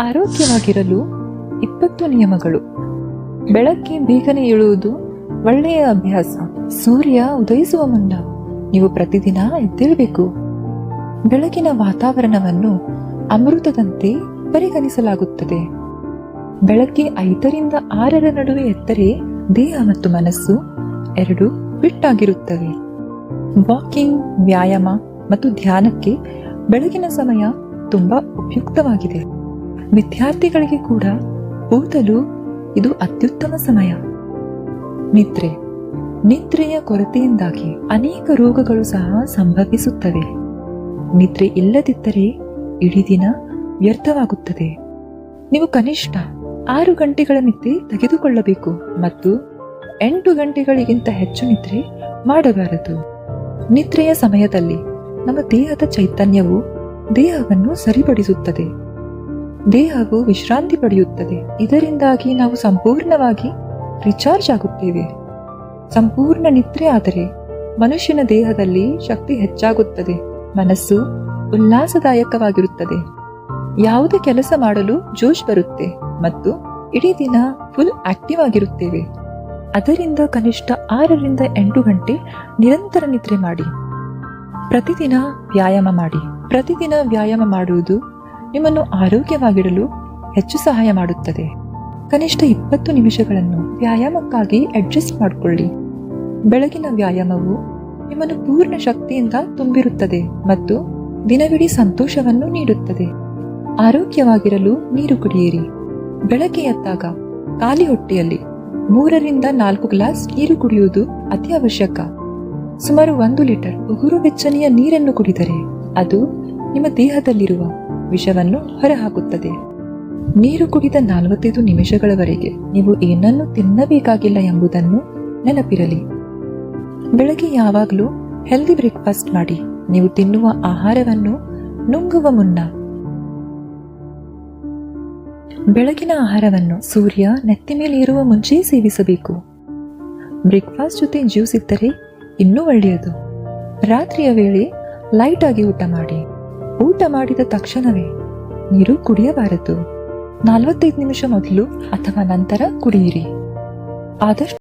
ಆರೋಗ್ಯವಾಗಿರಲು 20 ನಿಯಮಗಳು. ಬೆಳಗ್ಗೆ ಬೇಗನೆ ಏಳುವುದು ಒಳ್ಳೆಯ ಅಭ್ಯಾಸ. ಸೂರ್ಯ ಉದಯಿಸುವ ಮುನ್ನ ನೀವು ಪ್ರತಿದಿನ ಎದ್ದೇಳಬೇಕು. ಬೆಳಗಿನ ವಾತಾವರಣವನ್ನು ಅಮೃತದಂತೆ ಪರಿಗಣಿಸಲಾಗುತ್ತದೆ. ಬೆಳಗ್ಗೆ 5ರಿಂದ 6ರ ನಡುವೆ ಎದ್ದರೆ ದೇಹ ಮತ್ತು ಮನಸ್ಸು ಎರಡು ಫಿಟ್ ಆಗಿರುತ್ತವೆ. ವಾಕಿಂಗ್, ವ್ಯಾಯಾಮ ಮತ್ತು ಧ್ಯಾನಕ್ಕೆ ಬೆಳಗಿನ ಸಮಯ ತುಂಬಾ ಉಪಯುಕ್ತವಾಗಿದೆ. ವಿದ್ಯಾರ್ಥಿಗಳಿಗೆ ಕೂಡ ಓದಲು ಇದು ಅತ್ಯುತ್ತಮ ಸಮಯ. ನಿದ್ರೆಯ ಕೊರತೆಯಿಂದಾಗಿ ಅನೇಕ ರೋಗಗಳು ಸಹ ಸಂಭವಿಸುತ್ತವೆ. ನಿದ್ರೆ ಇಲ್ಲದಿದ್ದರೆ ಇಡೀ ದಿನ ವ್ಯರ್ಥವಾಗುತ್ತದೆ. ನೀವು ಕನಿಷ್ಠ 6 ಗಂಟೆಗಳ ನಿದ್ರೆ ತೆಗೆದುಕೊಳ್ಳಬೇಕು ಮತ್ತು 8 ಗಂಟೆಗಳಿಗಿಂತ ಹೆಚ್ಚು ನಿದ್ರೆ ಮಾಡಬಾರದು. ನಿದ್ರೆಯ ಸಮಯದಲ್ಲಿ ನಮ್ಮ ದೇಹದ ಚೈತನ್ಯವು ದೇಹವನ್ನು ಸರಿಪಡಿಸುತ್ತದೆ. ದೇಹವು ವಿಶ್ರಾಂತಿ ಪಡೆಯುತ್ತದೆ. ಇದರಿಂದಾಗಿ ನಾವು ಸಂಪೂರ್ಣವಾಗಿ ರಿಚಾರ್ಜ್ ಆಗುತ್ತೇವೆ. ಸಂಪೂರ್ಣ ನಿದ್ರೆ ಆದರೆ ಮನುಷ್ಯನ ದೇಹದಲ್ಲಿ ಶಕ್ತಿ ಹೆಚ್ಚಾಗುತ್ತದೆ, ಮನಸ್ಸು ಉಲ್ಲಾಸದಾಯಕವಾಗಿರುತ್ತದೆ, ಯಾವುದೇ ಕೆಲಸ ಮಾಡಲು ಜೋಶ್ ಬರುತ್ತೆ ಮತ್ತು ಇಡೀ ದಿನ ಫುಲ್ ಆಕ್ಟಿವ್ ಆಗಿರುತ್ತೇವೆ. ಅದರಿಂದ ಕನಿಷ್ಠ 6ರಿಂದ 8 ಗಂಟೆ ನಿರಂತರ ನಿದ್ರೆ ಮಾಡಿ. ಪ್ರತಿದಿನ ವ್ಯಾಯಾಮ ಮಾಡಿ. ಪ್ರತಿದಿನ ವ್ಯಾಯಾಮ ಮಾಡುವುದು ನಿಮ್ಮನ್ನು ಆರೋಗ್ಯವಾಗಿಡಲು ಹೆಚ್ಚು ಸಹಾಯ ಮಾಡುತ್ತದೆ. ಕನಿಷ್ಠ 20 ನಿಮಿಷಗಳನ್ನು ವ್ಯಾಯಾಮಕ್ಕಾಗಿ ಅಡ್ಜಸ್ಟ್ ಮಾಡಿಕೊಳ್ಳಿ. ಬೆಳಗಿನ ವ್ಯಾಯಾಮವು ನಿಮ್ಮನ್ನು ಪೂರ್ಣ ಶಕ್ತಿಯಿಂದ ತುಂಬಿರುತ್ತದೆ ಮತ್ತು ದಿನವಿಡೀ ಸಂತೋಷವನ್ನು ನೀಡುತ್ತದೆ. ಆರೋಗ್ಯವಾಗಿರಲು ನೀರು ಕುಡಿಯಿರಿ. ಬೆಳಗ್ಗೆ ಎದ್ದಾಗ ಖಾಲಿ ಹೊಟ್ಟೆಯಲ್ಲಿ 3ರಿಂದ 4 ಗ್ಲಾಸ್ ನೀರು ಕುಡಿಯುವುದು ಅತಿ ಅವಶ್ಯಕ. ಸುಮಾರು 1 ಲೀಟರ್ ಉಗುರು ಬೆಚ್ಚನೆಯ ನೀರನ್ನು ಕುಡಿದರೆ ಅದು ನಿಮ್ಮ ದೇಹದಲ್ಲಿರುವ ವಿಷವನ್ನು ಹೊರಹಾಕುತ್ತದೆ. ನೀರು ಕುಡಿದ 45 ನಿಮಿಷಗಳವರೆಗೆ ನೀವು ಏನನ್ನು ತಿನ್ನಬೇಕಾಗಿಲ್ಲ ಎಂಬುದನ್ನು ನೆನಪಿರಲಿ. ಬೆಳಗ್ಗೆ ಯಾವಾಗಲೂ ಹೆಲ್ದಿ ಬ್ರೇಕ್ಫಾಸ್ಟ್ ಮಾಡಿ. ನೀವು ತಿನ್ನುವ ಆಹಾರವನ್ನು ನುಂಗುವ ಮುನ್ನ ಬೆಳಗಿನ ಆಹಾರವನ್ನು ಸೂರ್ಯ ನೆತ್ತಿ ಮೇಲೆ ಇರುವ ಮುಂಚೆ ಸೇವಿಸಬೇಕು. ಬ್ರೇಕ್ಫಾಸ್ಟ್ ಜೊತೆ ಜ್ಯೂಸ್ ಇದ್ದರೆ ಇನ್ನೂ ಒಳ್ಳೆಯದು. ರಾತ್ರಿಯ ವೇಳೆ ಲೈಟ್ ಆಗಿ ಊಟ ಮಾಡಿ. ಊಟ ಮಾಡಿದ ತಕ್ಷಣವೇ ನೀರು ಕುಡಿಯಬಾರದು. 45 ನಿಮಿಷ ಮೊದಲು ಅಥವಾ ನಂತರ ಕುಡಿಯಿರಿ. ಆದಷ್ಟು